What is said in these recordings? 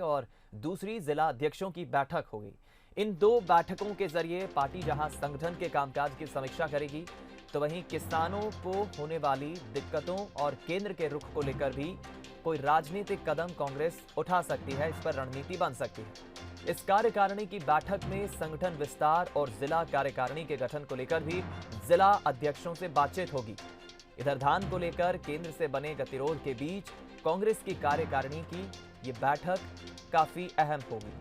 और दूसरी जिला अध्यक्षों की बैठक होगी। इन दो बैठकों के जरिए पार्टी जहां संगठन के कामकाज की समीक्षा करेगी, तो वहीं किसानों को होने वाली दिक्कतों और केंद्र के रुख को लेकर भी कोई राजनीतिक कदम कांग्रेस उठा सकती है। इस पर रणनीति बन सकती है। इस कार्यकारिणी की बैठक में संगठन विस्तार और जिला कार्यकारिणी के गठन को लेकर भी जिला अध्यक्षों से बातचीत होगी। इधर धान को लेकर केंद्र से बने गतिरोध के बीच कांग्रेस की कार्यकारिणी की ये बैठक काफी अहम होगी।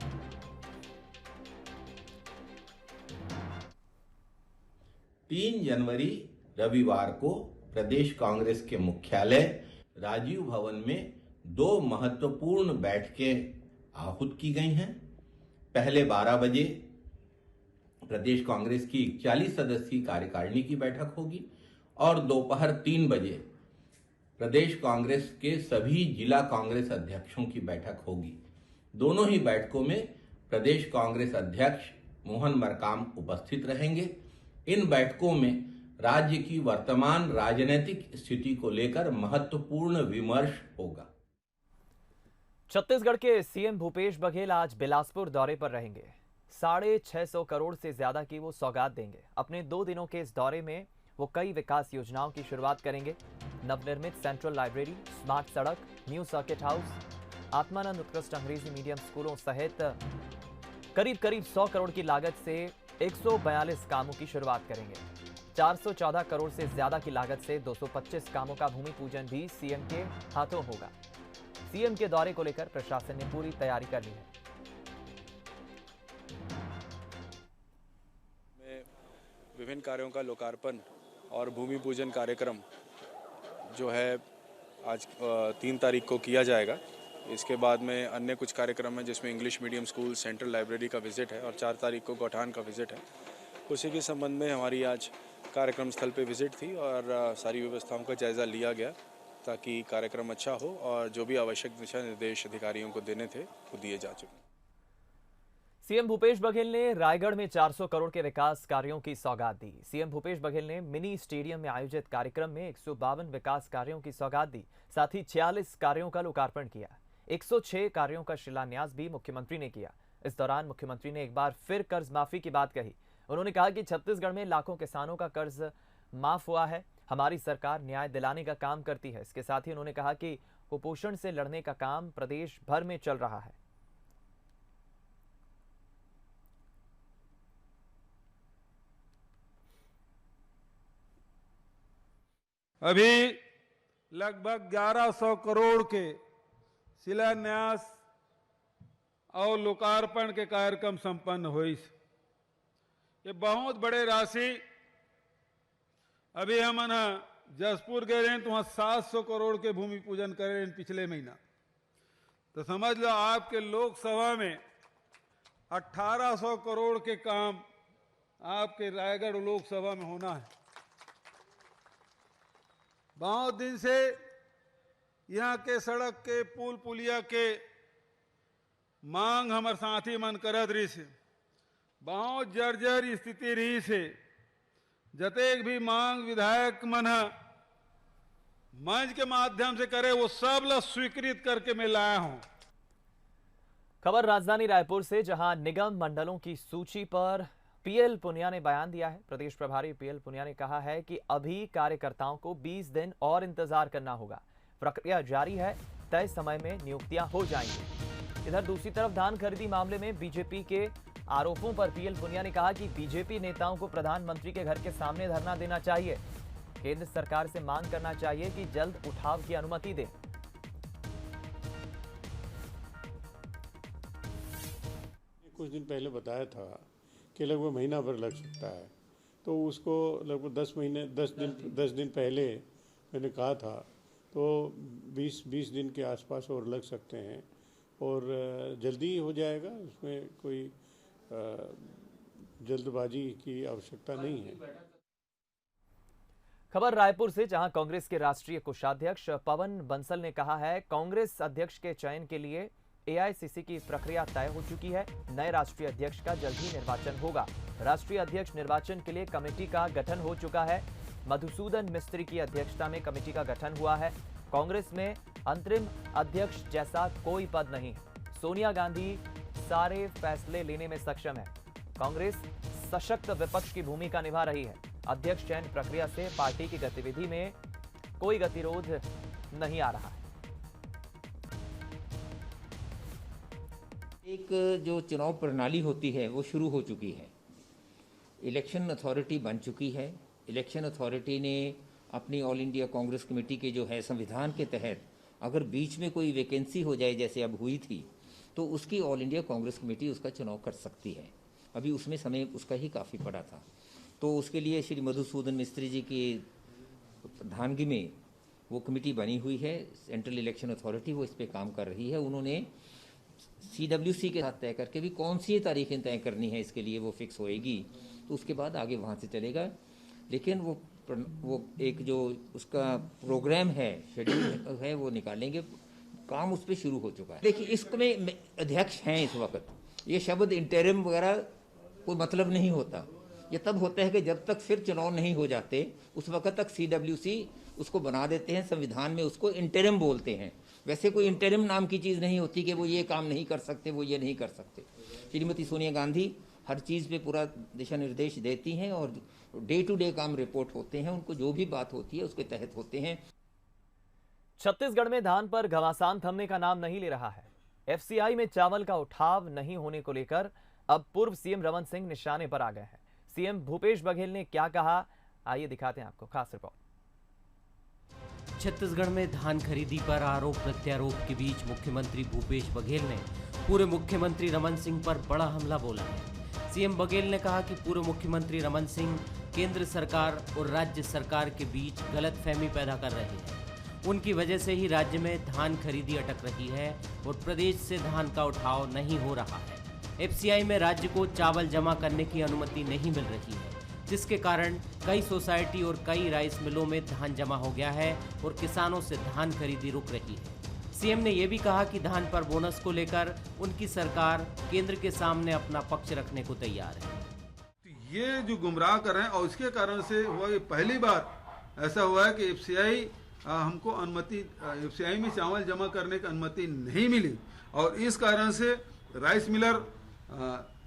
3 जनवरी रविवार को प्रदेश कांग्रेस के मुख्यालय राजीव भवन में 2 महत्वपूर्ण बैठकें आहूत की गई हैं। पहले 12 बजे प्रदेश कांग्रेस की 41 सदस्यीय कार्यकारिणी की बैठक होगी और दोपहर 3 बजे प्रदेश कांग्रेस के सभी जिला कांग्रेस अध्यक्षों की बैठक होगी। दोनों ही बैठकों में प्रदेश कांग्रेस अध्यक्ष मोहन मरकाम उपस्थित रहेंगे। इन बैठकों में राज्य की वर्तमान राजनीतिक स्थिति को लेकर महत्वपूर्ण विमर्श होगा। छत्तीसगढ़ के सीएम भूपेश बघेल आज बिलासपुर दौरे पर रहेंगे। 650 करोड़ से ज्यादा की वो सौगात देंगे। अपने 2 दिनों के इस दौरे में वो कई विकास योजनाओं की शुरुआत करेंगे। नवनिर्मित सेंट्रल लाइब्रेरी, स्मार्ट सड़क, न्यू सर्किट हाउस, आत्मानंद उत्कृष्ट अंग्रेजी मीडियम स्कूलों सहित करीब 100 करोड़ की लागत से 142 कामों की शुरुआत करेंगे। 414 करोड़ से ज्यादा की लागत से 225 कामों का भूमि पूजन भी सीएम के हाथों होगा। सीएम के दौरे को लेकर प्रशासन ने पूरी तैयारी कर ली है। विभिन्न कार्यों का लोकार्पण और भूमि पूजन कार्यक्रम जो है आज 3 तारीख को किया जाएगा। इसके बाद में अन्य कुछ कार्यक्रम है जिसमें English medium school, central library का विजिट है और 4 तारीख को गौठान का विजिट है। उसी के संबंध में हमारी आज कार्यक्रम स्थल पे विजिट थी और सारी व्यवस्थाओं का जायजा लिया गया ताकि कार्यक्रम अच्छा हो और जो भी आवश्यक दिशा निर्देश अधिकारियों को देने थे वो दिए जा चुके। सीएम भूपेश बघेल ने रायगढ़ में 400 करोड़ के विकास कार्यों की सौगात दी। सीएम भूपेश बघेल ने मिनी स्टेडियम में आयोजित कार्यक्रम में 152 विकास कार्यों की सौगात दी। साथ ही 46 कार्यों का लोकार्पण किया। 106 कार्यों का शिलान्यास भी मुख्यमंत्री ने किया। इस दौरान मुख्यमंत्री ने एक बार फिर कर्ज माफी की बात कही। उन्होंने कहा कि छत्तीसगढ़ में लाखों किसानों का कर्ज माफ हुआ है। हमारी सरकार न्याय दिलाने का काम करती है। इसके साथ ही उन्होंने कहा कि कुपोषण से लड़ने का काम प्रदेश भर में चल रहा है। अभी लगभग 1100 करोड़ के शिलान्यास और लोकार्पण के कार्यक्रम संपन्न हुई। ये बहुत बड़े राशि। अभी हम जसपुर गए रहे तो वहां 700 करोड़ के भूमि पूजन करे पिछले महीना। तो समझ लो आपके लोकसभा में 1800 करोड़ के काम आपके रायगढ़ लोकसभा में होना है। बहुत दिन से यहाँ के सड़क के पुल पुलिया के मांग हमारे साथी मन करत रही से। बहुत जर्जर स्थिति रही से। जतेक भी मांग विधायक मन मंच के माध्यम से करे वो सब ला स्वीकृत करके मैं लाया हूं। खबर राजधानी रायपुर से, जहां निगम मंडलों की सूची पर पीएल पुनिया ने बयान दिया है। प्रदेश प्रभारी पीएल पुनिया ने कहा है कि अभी कार्यकर्ताओं को 20 दिन और इंतजार करना होगा। प्रक्रिया जारी है, तय समय में नियुक्तियां हो जाएंगी। इधर दूसरी तरफ धान खरीदी मामले में बीजेपी के आरोपों पर पीएल पुनिया ने कहा कि बीजेपी नेताओं को प्रधानमंत्री के घर के सामने धरना देना चाहिए। केंद्र सरकार से मांग करना चाहिए कि जल्द उठाव की अनुमति दे। कुछ दिन पहले बताया था कि लगभग महीना भर लग सकता है, तो उसको लगभग 10 दिन पहले मैंने कहा था, तो 20 दिन के आसपास और लग सकते हैं और जल्दी हो जाएगा। उसमें कोई जल्दबाजी की आवश्यकता नहीं है। खबर रायपुर से, जहां कांग्रेस के राष्ट्रीय कोषाध्यक्ष पवन बंसल ने कहा है कांग्रेस अध्यक्ष के चयन के लिए एआईसीसी की प्रक्रिया तय हो चुकी है। नए राष्ट्रीय अध्यक्ष का जल्द ही निर्वाचन होगा। राष्ट्रीय अध्यक्ष निर्वाचन के लिए कमेटी का गठन हो चुका है। मधुसूदन मिस्त्री की अध्यक्षता में कमेटी का गठन हुआ है। कांग्रेस में अंतरिम अध्यक्ष जैसा कोई पद नहीं। सोनिया गांधी सारे फैसले लेने में सक्षम है। कांग्रेस सशक्त विपक्ष की भूमिका निभा रही है। अध्यक्ष चयन प्रक्रिया से पार्टी की गतिविधि में कोई गतिरोध नहीं आ रहा है। एक जो चुनाव प्रणाली होती है वो शुरू हो चुकी है। इलेक्शन अथॉरिटी बन चुकी है। इलेक्शन अथॉरिटी ने अपनी ऑल इंडिया कांग्रेस कमेटी के जो है संविधान के तहत अगर बीच में कोई वैकेंसी हो जाए जैसे अब हुई थी तो उसकी ऑल इंडिया कांग्रेस कमेटी उसका चुनाव कर सकती है। अभी उसमें समय उसका ही काफ़ी पड़ा था, तो उसके लिए श्री मधुसूदन मिस्त्री जी की प्रधानगी में वो कमेटी बनी हुई है। सेंट्रल इलेक्शन अथॉरिटी वो इस पर काम कर रही है। उन्होंने CWC के साथ तय करके भी कौन सी तारीखें तय करनी है इसके लिए वो फिक्स होएगी, तो उसके बाद आगे वहाँ से चलेगा। लेकिन वो एक जो उसका प्रोग्राम है, शेड्यूल है, वो निकालेंगे। काम उस पर शुरू हो चुका है। देखिए, इसमें अध्यक्ष हैं इस वक्त। ये शब्द इंटरिम वगैरह कोई मतलब नहीं होता। ये तब होता है कि जब तक फिर चुनाव नहीं हो जाते उस वक्त तक CWC उसको बना देते हैं। संविधान में उसको इंटरिम बोलते हैं। वैसे कोई इंटरिम नाम की चीज़ नहीं होती कि वो ये काम नहीं कर सकते, वो ये नहीं कर सकते। श्रीमती सोनिया गांधी हर चीज़ पे पूरा दिशा निर्देश देती हैं और डे टू डे काम रिपोर्ट होते हैं। उनको जो भी बात होती है उसके तहत होते हैं। छत्तीसगढ़ में धान पर घमासान थमने का नाम नहीं ले रहा है। FCI में चावल का उठाव नहीं होने को लेकर अब पूर्व सीएम रमन सिंह निशाने पर आ गए हैं। सीएम भूपेश बघेल ने क्या कहा, आइए दिखाते हैं आपको खास रिपोर्ट। छत्तीसगढ़ में धान खरीदी पर आरोप प्रत्यारोप के बीच मुख्यमंत्री भूपेश बघेल ने पूर्व मुख्यमंत्री रमन सिंह पर बड़ा हमला बोला है। सीएम बघेल ने कहा कि पूर्व मुख्यमंत्री रमन सिंह केंद्र सरकार और राज्य सरकार के बीच गलतफहमी पैदा कर रहे हैं। उनकी वजह से ही राज्य में धान खरीदी अटक रही है और प्रदेश से धान का उठाव नहीं हो रहा है। FCI में राज्य को चावल जमा करने की अनुमति नहीं मिल रही है, जिसके कारण कई सोसाइटी और कई राइस मिलों में धान जमा हो गया है और किसानों से धान खरीदी रुक रही है। सीएम ने यह भी कहा कि धान पर बोनस को लेकर उनकी सरकार केंद्र के सामने अपना पक्ष रखने को तैयार है। ये जो गुमराह कर रहे हैं और इसके कारण से हुआ, ये पहली बार ऐसा हुआ है कि FCI हमको अनुमति, FCI में चावल जमा करने की अनुमति नहीं मिली और इस कारण से राइस मिलर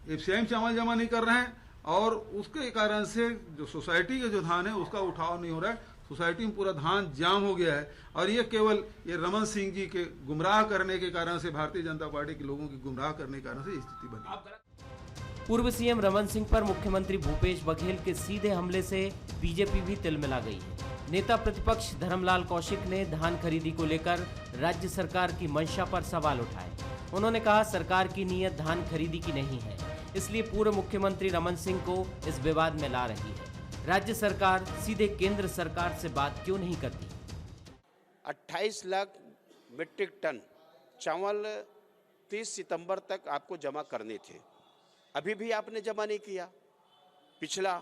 FCI में चावल जमा नहीं कर रहे हैं और उसके कारण से जो सोसाइटी के जो धान है उसका उठाव नहीं हो रहा है। सोसाइटी में पूरा धान जाम हो गया है और ये केवल ये रमन सिंह जी के गुमराह करने के कारण से, भारतीय जनता पार्टी के लोगों की गुमराह करने के कारण से स्थिति बनी। पूर्व सीएम रमन सिंह पर मुख्यमंत्री भूपेश बघेल के सीधे हमले से बीजेपी भी तिलमिला गई है। नेता प्रतिपक्ष धर्मलाल कौशिक ने धान खरीदी को लेकर राज्य सरकार की मंशा पर सवाल उठाए। उन्होंने कहा, सरकार की नीयत धान खरीदी की नहीं है, इसलिए पूर्व मुख्यमंत्री रमन सिंह को इस विवाद में ला रही है। राज्य सरकार सीधे केंद्र सरकार से बात क्यों नहीं करती? 28 लाख मीट्रिक टन चावल 30 सितंबर तक आपको जमा करने थे, अभी भी आपने जमा नहीं किया। पिछला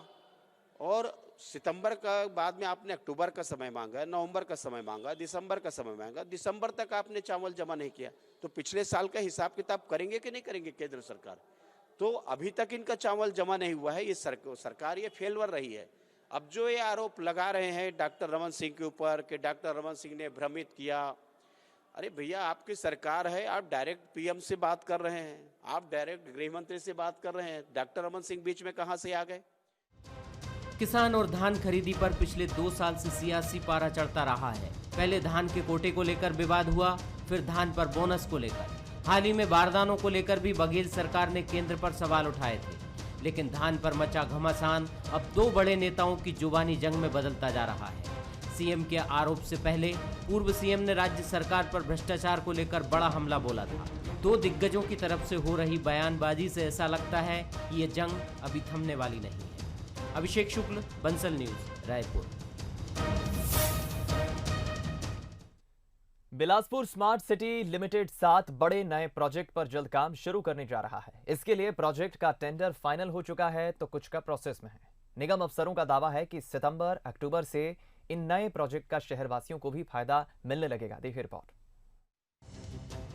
और सितंबर का बाद में आपने अक्टूबर का समय मांगा, नवंबर का समय मांगा, दिसंबर का समय मांगा, दिसंबर तक आपने चावल जमा नहीं किया। तो पिछले साल का हिसाब किताब करेंगे कि नहीं करेंगे केंद्र सरकार? तो अभी तक इनका चावल जमा नहीं हुआ है। ये सरकार ये फेलवर रही है। अब जो ये आरोप लगा रहे हैं डॉक्टर रमन सिंह के ऊपर कि डॉक्टर रमन सिंह ने भ्रमित किया, अरे भैया आपकी सरकार है, आप डायरेक्ट PM से बात कर रहे हैं, आप डायरेक्ट गृह मंत्री से बात कर रहे हैं, डॉक्टर रमन सिंह बीच में कहां से आ गए? किसान और धान खरीदी पर पिछले 2 साल से सियासी पारा चढ़ता रहा है। पहले धान के कोटे को लेकर विवाद हुआ, फिर धान पर बोनस को लेकर। हाल ही में बारदानों को लेकर भी बघेल सरकार ने केंद्र पर सवाल उठाए थे, लेकिन धान पर मचा घमासान अब 2 बड़े नेताओं की जुबानी जंग में बदलता जा रहा है। सीएम के आरोप से पहले पूर्व सीएम ने राज्य सरकार पर भ्रष्टाचार को लेकर बड़ा हमला बोला था। 2 दिग्गजों की तरफ से हो रही बयानबाजी से ऐसा लगता है कि ये जंग अभी थमने वाली नहीं है। Abhishek Shukla, Bansal news, Raipur. Bilaspur smart city limited 7 बड़े नए प्रोजेक्ट पर जल्द काम शुरू करने जा रहा है। इसके लिए प्रोजेक्ट का टेंडर फाइनल हो चुका है तो कुछ का प्रोसेस में है। निगम अफसरों का दावा है कि सितंबर अक्टूबर से इन नए प्रोजेक्ट का शहरवासियों को भी फायदा मिलने लगेगा। देखिए रिपोर्ट।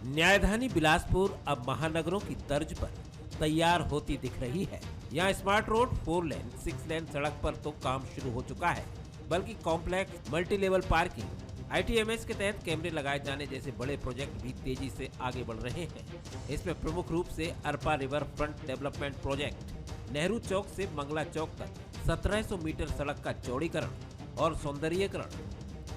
न्यायधानी बिलासपुर अब महानगरों की तर्ज पर तैयार होती दिख रही है। यहाँ स्मार्ट रोड, 4 लेन 6 लेन सड़क पर तो काम शुरू हो चुका है, बल्कि complex, multi level parking, ITMS के तहत कैमरे लगाए जाने जैसे बड़े प्रोजेक्ट भी तेजी से आगे बढ़ रहे हैं। इसमें प्रमुख रूप से Arpa river front development project, Nehru Chowk से मंगला चौक तक 1700 मीटर सड़क का चौड़ीकरण और सौंदर्यीकरण,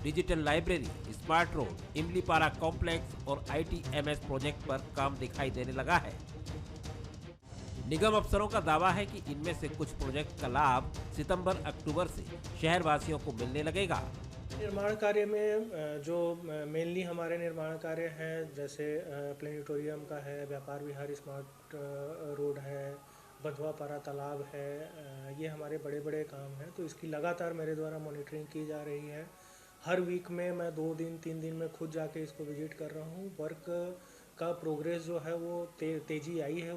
digital library, smart road, Imlipara complex और ITMS प्रोजेक्ट पर काम दिखाई देने लगा है। निगम अफसरों का दावा है कि इनमें से कुछ प्रोजेक्ट का लाभ सितंबर-अक्टूबर से शहरवासियों को मिलने लगेगा। निर्माण कार्य में जो मेनली हमारे निर्माण कार्य हैं, जैसे प्लेनेटोरियम का है, व्यापार विहार स्मार्ट रोड है, बंधुआपारा तालाब है, ये हमारे बड़े बड़े काम हैं। तो इसकी लगातार मेरे द्वारा मॉनिटरिंग की जा रही है। हर वीक में मैं 2 दिन 3 दिन में खुद जाके इसको विजिट कर रहा हूँ। वर्क का प्रोग्रेस जो है वो तेजी आई है।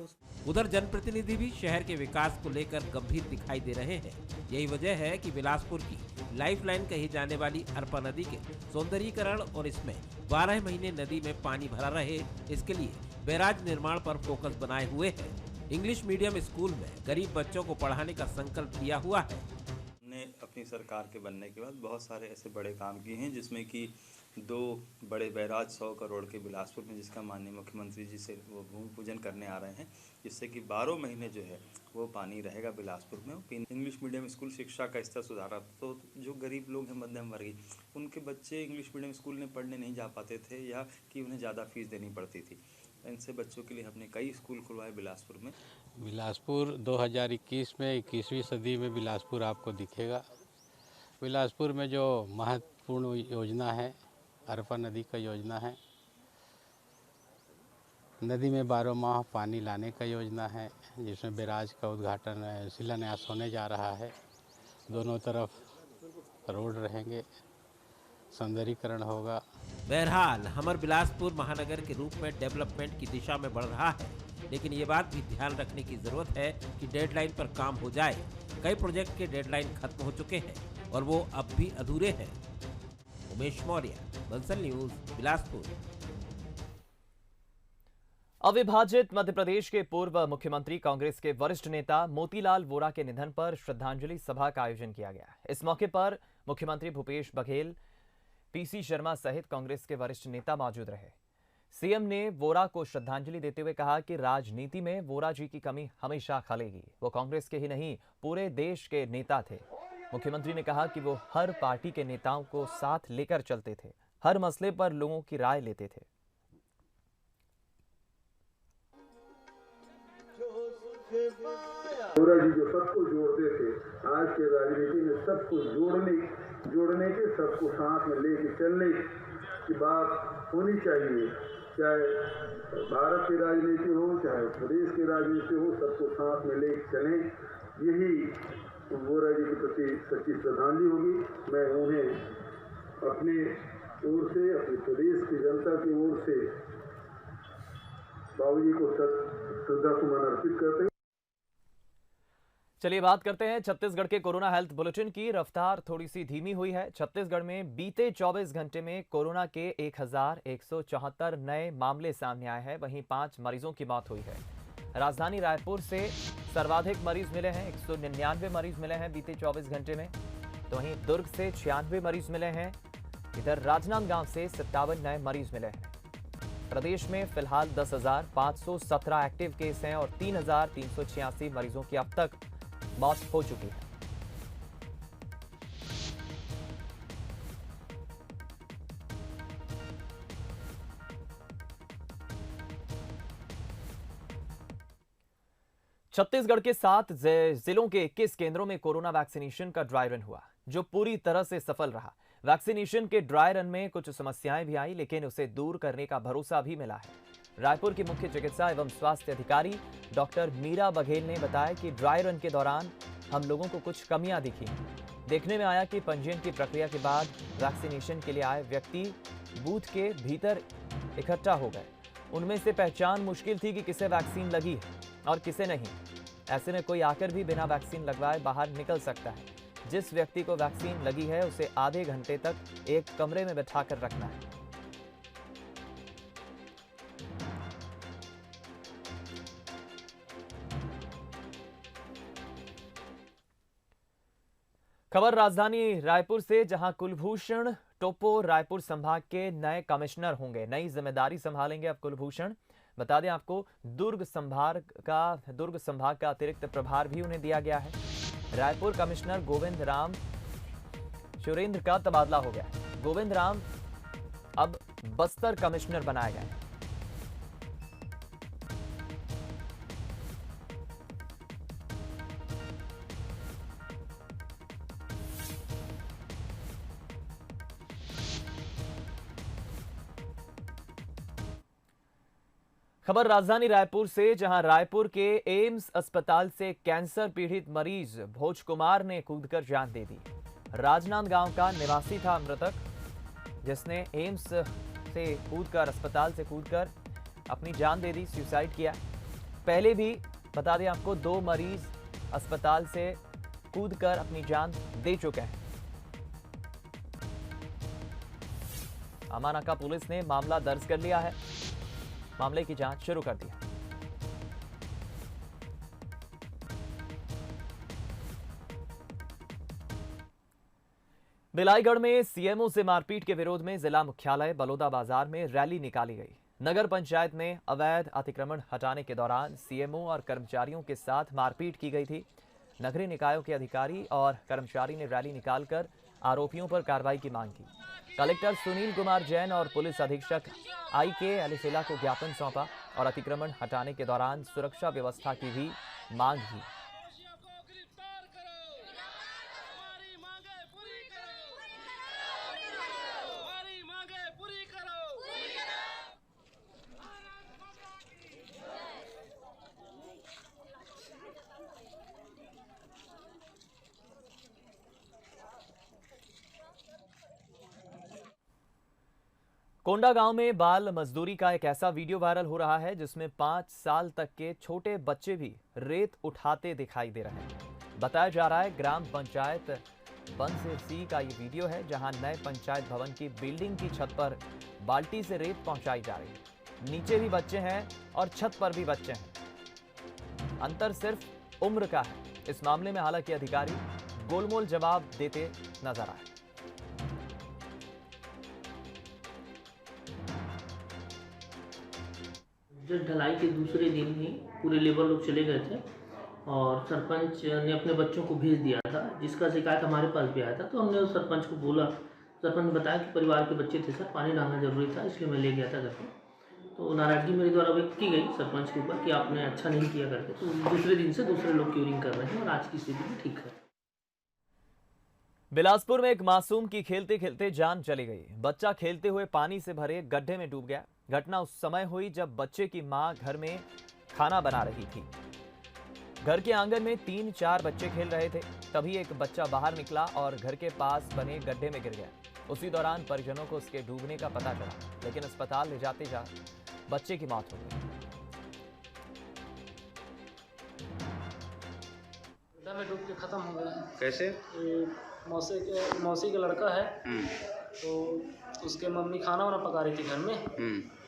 उधर जनप्रतिनिधि भी शहर के विकास को लेकर गंभीर दिखाई दे रहे हैं। यही वजह है कि बिलासपुर की लाइफलाइन कही जाने वाली अरपा नदी के सौंदर्यीकरण और इसमें 12 महीने नदी में पानी भरा रहे, इसके लिए बैराज निर्माण पर फोकस बनाए हुए है। इंग्लिश मीडियम स्कूल में गरीब बच्चों को पढ़ाने का संकल्प लिया हुआ है। हमने अपनी सरकार के बनने के बाद बहुत सारे ऐसे बड़े काम किए हैं, जिसमें कि 2 बड़े बैराज 100 करोड़ के बिलासपुर में, जिसका माननीय मुख्यमंत्री जी से वो भूमि पूजन करने आ रहे हैं, जिससे कि 12 महीने जो है वो पानी रहेगा बिलासपुर में। इंग्लिश मीडियम स्कूल शिक्षा का स्तर सुधारा, तो जो गरीब लोग हैं, मध्यम वर्गीय, उनके बच्चे इंग्लिश मीडियम स्कूल में पढ़ने नहीं जा पाते थे या कि उन्हें ज़्यादा फीस देनी पड़ती थी। इनसे बच्चों के लिए हमने कई स्कूल खुलवाए बिलासपुर में। बिलासपुर 2021 में 21वीं सदी में बिलासपुर आपको दिखेगा। बिलासपुर में जो महत्वपूर्ण योजना है, अरपा नदी का योजना है, नदी में 12 माह पानी लाने का योजना है, जिसमें बैराज का उद्घाटन शिलान्यास होने जा रहा है। दोनों तरफ रोड रहेंगे, सौंदर्यीकरण होगा। बहरहाल हमर बिलासपुर महानगर के रूप में डेवलपमेंट की दिशा में बढ़ रहा है, लेकिन ये बात भी ध्यान रखने की जरूरत है कि डेडलाइन पर काम हो जाए। कई प्रोजेक्ट के डेडलाइन खत्म हो चुके हैं और वो अब भी अधूरे हैं। उमेश मौर्य, बंसल न्यूज, बिलासपुर। अविभाजित मध्य प्रदेश के पूर्व मुख्यमंत्री कांग्रेस के वरिष्ठ नेता मोतीलाल वोरा के निधन पर श्रद्धांजलि सभा का आयोजन किया गया। इस मौके पर मुख्यमंत्री भूपेश बघेल, पीसी शर्मा सहित कांग्रेस के वरिष्ठ नेता मौजूद रहे। सीएम ने वोरा को श्रद्धांजलि देते हुए कहा कि राजनीति में वोरा जी की कमी हमेशा खलेगी। वो कांग्रेस के ही नहीं, पूरे देश के नेता थे। मुख्यमंत्री ने कहा कि वो हर पार्टी के नेताओं को साथ लेकर चलते थे, हर मसले पर लोगों की राय लेते थे। वोरा जी जो सबको जोड़ते थे, आज के राजनीति में सबको जोड़ने के, सबको साथ में लेके चलने की बात होनी चाहिए। चाहे भारत की राजनीति हो, चाहे प्रदेश की राजनीति हो, सबको साथ में लेके चलें। यही वोरा जी के प्रति सच्ची श्रद्धांजलि होगी। मैं उन्हें अपने ओर से, अपने प्रदेश की जनता की ओर से बाबूजी को श्रद्धा सुमन अर्पित करते हैं। चलिए बात करते हैं छत्तीसगढ़ के कोरोना हेल्थ बुलेटिन की। रफ्तार थोड़ी सी धीमी हुई है। छत्तीसगढ़ में बीते 24 घंटे में कोरोना के 1174 नए मामले सामने आए हैं। वहीं 5 मरीजों की मौत हुई है। राजधानी रायपुर से सर्वाधिक मरीज मिले हैं, 199 मरीज मिले हैं बीते 24 घंटे में। तो वहीं दुर्ग से 96 मरीज मिले हैं। इधर राजनांदगांव से 57 नए मरीज मिले हैं। प्रदेश में फिलहाल 10,517 एक्टिव केस हैं और 3,386 मरीजों की अब तक मौत हो चुकी है। छत्तीसगढ़ के 7 जिलों के 21 केंद्रों में कोरोना वैक्सीनेशन का ड्राई रन हुआ, जो पूरी तरह से सफल रहा। वैक्सीनेशन के ड्राई रन में कुछ समस्याएं भी आई, लेकिन उसे दूर करने का भरोसा भी मिला है। रायपुर की मुख्य चिकित्सा एवं स्वास्थ्य अधिकारी डॉक्टर मीरा बघेल ने बताया कि ड्राई रन के दौरान हम लोगों को कुछ कमियां दिखी। देखने में आया कि पंजीयन की प्रक्रिया के बाद वैक्सीनेशन के लिए आए व्यक्ति बूथ के भीतर इकट्ठा हो गए। उनमें से पहचान मुश्किल थी कि किसे वैक्सीन लगी है और किसे नहीं। ऐसे में कोई आकर भी बिना वैक्सीन लगवाए बाहर निकल सकता है। जिस व्यक्ति को वैक्सीन लगी है उसे आधे घंटे तक एक कमरे में बैठाकर रखना है। खबर राजधानी रायपुर से, जहां कुलभूषण टोप्पो रायपुर संभाग के नए कमिश्नर होंगे। नई जिम्मेदारी संभालेंगे अब कुलभूषण। बता दें आपको, दुर्ग संभाग का अतिरिक्त प्रभार भी उन्हें दिया गया है। रायपुर कमिश्नर गोविंद राम सुरेंद्र का तबादला हो गया है। गोविंद राम अब बस्तर कमिश्नर बनाए गए हैं। खबर राजधानी रायपुर से, जहां रायपुर के एम्स अस्पताल से कैंसर पीड़ित मरीज भोज कुमार ने कूदकर जान दे दी। राजनांद गांव का निवासी था मृतक, जिसने एम्स से कूदकर अस्पताल से कूदकर अपनी जान दे दी, सुसाइड किया। पहले भी बता दें आपको, 2 मरीज अस्पताल से कूदकर अपनी जान दे चुके हैं। अमानाका पुलिस ने मामला दर्ज कर लिया है, मामले की जांच शुरू कर दी है। बिलाईगढ़ में सीएमओ से मारपीट के विरोध में जिला मुख्यालय बलौदा बाजार में रैली निकाली गई। नगर पंचायत में अवैध अतिक्रमण हटाने के दौरान सीएमओ और कर्मचारियों के साथ मारपीट की गई थी। नगरीय निकायों के अधिकारी और कर्मचारी ने रैली निकालकर आरोपियों पर कार्रवाई की मांग की। कलेक्टर सुनील कुमार जैन और पुलिस अधीक्षक IK एलिफेला को ज्ञापन सौंपा और अतिक्रमण हटाने के दौरान सुरक्षा व्यवस्था की भी मांग की। कोंडा गांव में बाल मजदूरी का एक ऐसा वीडियो वायरल हो रहा है जिसमें 5 साल तक के छोटे बच्चे भी रेत उठाते दिखाई दे रहे हैं। बताया जा रहा है ग्राम पंचायत बनसेसी का ये वीडियो है, जहां नए पंचायत भवन की बिल्डिंग की छत पर बाल्टी से रेत पहुंचाई जा रही है। नीचे भी बच्चे हैं और छत पर भी बच्चे हैं। अंतर सिर्फ उम्र का है। इस मामले में हालांकि अधिकारी गोलमोल जवाब देते नजर आए। जब ढलाई के दूसरे दिन ही पूरे लेबर लोग चले गए थे और सरपंच ने अपने बच्चों को भेज दिया था, जिसका शिकायत हमारे पास भी आया था। तो हमने उस सरपंच को बोला, सरपंच ने बताया कि परिवार के बच्चे थे सर, पानी डालना जरूरी था, इसलिए मैं ले गया था घर पे। तो नाराजगी मेरे द्वारा व्यक्त की गई सरपंच के ऊपर कि आपने अच्छा नहीं किया करके। तो दूसरे दिन से दूसरे लोग क्यूरिंग कर रहे हैं और आज की स्थिति भी ठीक है। बिलासपुर में एक मासूम की खेलते खेलते जान चली गई। बच्चा खेलते हुए पानी से भरे गड्ढे में डूब गया। घटना उस समय हुई जब बच्चे की मां घर में खाना बना रही थी। घर के आंगन में 3-4 बच्चे खेल रहे थे। तभी एक बच्चा बाहर निकला और घर के पास बने गड्ढे में गिर गया। उसी दौरान परिजनों को उसके डूबने का पता चला, लेकिन अस्पताल ले जाते बच्चे की मौत हो गई। गड्ढा में डूब के खत्म हो गया। कैसे? मौसी का लड़का है, तो उसके मम्मी खाना वाना पका रही थी घर में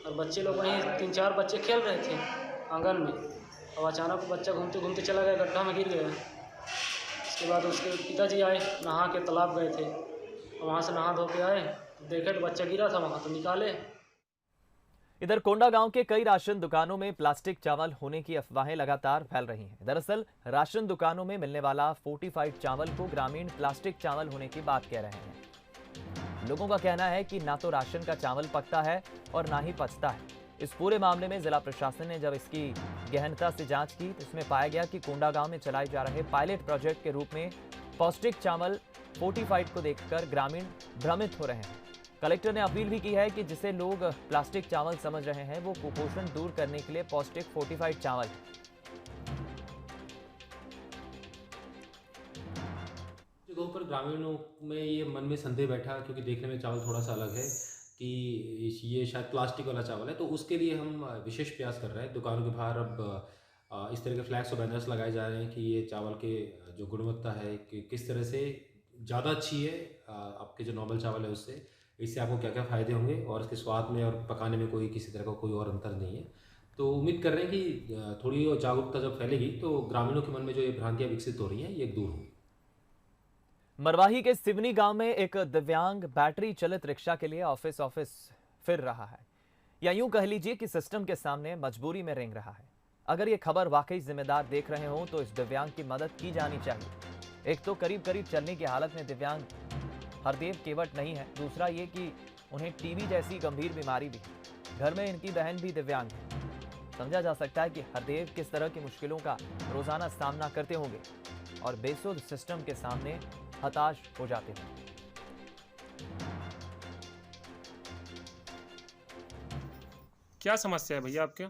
और बच्चे लोग वहीं 3-4 बच्चे खेल रहे थे आंगन में। अब अचानक बच्चा घूमते घूमते चला गया, गड्ढा में गिर गया। उसके बाद उसके पिताजी आए, नहा के तालाब गए थे और वहाँ से नहा धो के आए, देखे तो बच्चा गिरा था, वहाँ तो निकाले। इधर कोंडा गांव के कई राशन दुकानों में प्लास्टिक चावल होने की अफवाहें लगातार फैल रही हैं। दरअसल राशन दुकानों में मिलने वाला फोर्टिफाइड चावल को ग्रामीण प्लास्टिक चावल होने की बात कह रहे हैं। लोगों का कहना है कि ना तो राशन का चावल पकता है और ना ही पचता है। इस पूरे मामले में जिला प्रशासन ने जब इसकी गहनता से जांच की तो इसमें पाया गया कि कोंडा गांव में चलाए जा रहे पायलट प्रोजेक्ट के रूप में पौष्टिक चावल फोर्टिफाइड को देखकर ग्रामीण भ्रमित हो रहे हैं। कलेक्टर ने अपील भी की है कि जिसे लोग प्लास्टिक चावल समझ रहे हैं वो कुपोषण दूर करने के लिए पौष्टिक फोर्टिफाइड चावल जगहों पर ग्रामीणों में ये मन में संदेह बैठा, क्योंकि देखने में चावल थोड़ा सा अलग है कि ये शायद प्लास्टिक वाला चावल है। तो उसके लिए हम विशेष प्रयास कर रहे हैं। दुकानों के बाहर अब इस तरह के फ्लैग्स और बैनर्स लगाए जा रहे हैं कि ये चावल के जो गुणवत्ता है कि किस तरह से ज़्यादा अच्छी है आपके जो नॉर्मल चावल है उससे, इससे आपको क्या क्या फ़ायदे होंगे और इसके स्वाद में और पकाने में कोई किसी तरह का कोई और अंतर नहीं है। तो उम्मीद कर रहे हैं कि थोड़ी जागरूकता जब फैलेगी तो ग्रामीणों के मन में जो ये भ्रांतियाँ विकसित हो रही हैं ये दूर होंगी। मरवाही के सिवनी गांव में एक दिव्यांग बैटरी चलित रिक्शा के लिए ऑफिस फिर रहा है, या यूं कह लीजिए कि सिस्टम के सामने मजबूरी में रेंग रहा है। अगर ये खबर वाकई जिम्मेदार देख रहे हो तो इस दिव्यांग की मदद की जानी चाहिए। एक तो करीब करीब चलने की हालत में दिव्यांग हरदेव केवट नहीं है, दूसरा ये कि उन्हें टीबी जैसी गंभीर बीमारी भी है। घर में इनकी बहन भी दिव्यांग है। समझा जा सकता है कि हरदेव किस तरह की मुश्किलों का रोजाना सामना करते होंगे और बेसुध सिस्टम के सामने हताश हो जाते हैं। क्या समस्या है भैया आपके?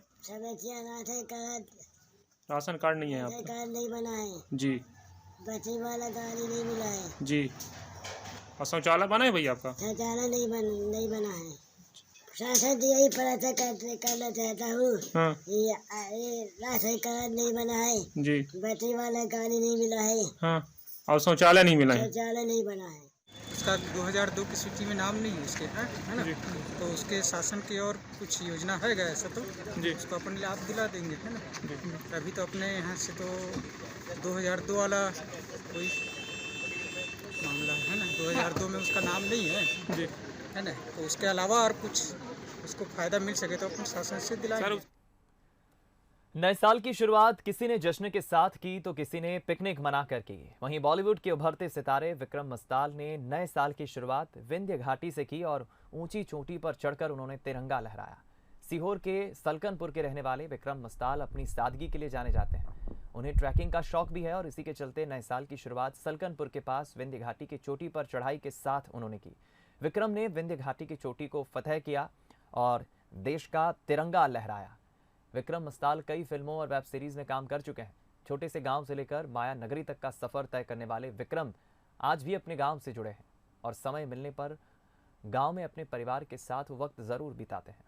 राशन कार्ड नहीं है आपका? कार्ड नहीं बना है जी। बच्ची वाला गाड़ी नहीं मिला है जी। और शौचालय बना है भैया आपका? शौचालय नहीं बना है। शासन यही प्रयास करना चाहता हूँ। हाँ। ये राशन कार्ड नहीं बना है जी। बच्ची वाला गाड़ी नहीं मिला है। हाँ। और शौचालय नहीं मिला है? शौचालय नहीं बना है। उसका 2002 की सूची में नाम नहीं है उसके, है ना? तो उसके शासन की और कुछ योजना है ऐसा तो जी उसको अपन लाभ दिला देंगे, है ना? अभी तो अपने यहाँ से तो 2002 वाला कोई मामला है ना, 2002 में उसका नाम नहीं है जी, है ना? तो उसके अलावा और कुछ उसको फायदा मिल सके तो अपन शासन से दिलाएंगे। नए साल की शुरुआत किसी ने जश्न के साथ की तो किसी ने पिकनिक मनाकर की। वहीं बॉलीवुड के उभरते सितारे विक्रम मस्ताल ने नए साल की शुरुआत विंध्य घाटी से की और ऊंची चोटी पर चढ़कर उन्होंने तिरंगा लहराया। सीहोर के सलकनपुर के रहने वाले विक्रम मस्ताल अपनी सादगी के लिए जाने जाते हैं। उन्हें ट्रैकिंग का शौक भी है और इसी के चलते नए साल की शुरुआत सलकनपुर के पास विंध्य घाटी की चोटी पर चढ़ाई के साथ उन्होंने की। विक्रम ने विंध्य घाटी की चोटी को फतह किया और देश का तिरंगा लहराया। विक्रम मस्ताल कई फिल्मों और वेब सीरीज में काम कर चुके हैं। छोटे से गांव से लेकर माया नगरी तक का सफर तय करने वाले विक्रम आज भी अपने गांव से जुड़े हैं और समय मिलने पर गांव में अपने परिवार के साथ वक्त जरूर बिताते हैं।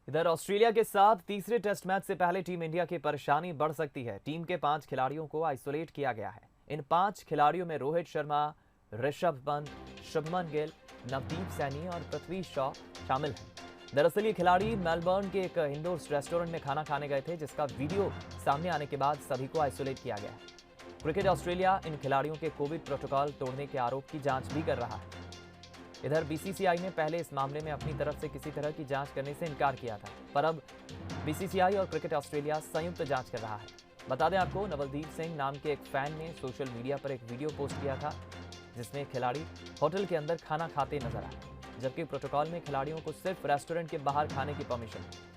इधर ऑस्ट्रेलिया के साथ तीसरे टेस्ट मैच से पहले टीम इंडिया की परेशानी बढ़ सकती है। टीम के 5 खिलाड़ियों को आइसोलेट किया गया है। इन 5 खिलाड़ियों में रोहित शर्मा, ऋषभ पंत, शुभमन गिल, नवदीप सैनी और पृथ्वी शॉ शामिल हैं। दरअसल ये खिलाड़ी मेलबर्न के एक इंडोर रेस्टोरेंट में खाना खाने गए थे, जिसका वीडियो सामने आने के बाद सभी को आइसोलेट किया गया है। क्रिकेट ऑस्ट्रेलिया इन खिलाड़ियों के कोविड प्रोटोकॉल तोड़ने के आरोप की जांच भी कर रहा है। इधर बीसीसीआई ने पहले इस मामले में अपनी तरफ से किसी तरह की जांच करने से इनकार किया था, पर अब बीसीसीआई और क्रिकेट ऑस्ट्रेलिया संयुक्त जांच कर रहा है। बता दें आपको, नवलदीप सिंह नाम के एक फैन ने सोशल मीडिया पर एक वीडियो पोस्ट किया था जिसमें खिलाड़ी होटल के अंदर खाना खाते नजर आए, जबकि प्रोटोकॉल में खिलाड़ियों को सिर्फ रेस्टोरेंट के बाहर खाने की परमिशन है।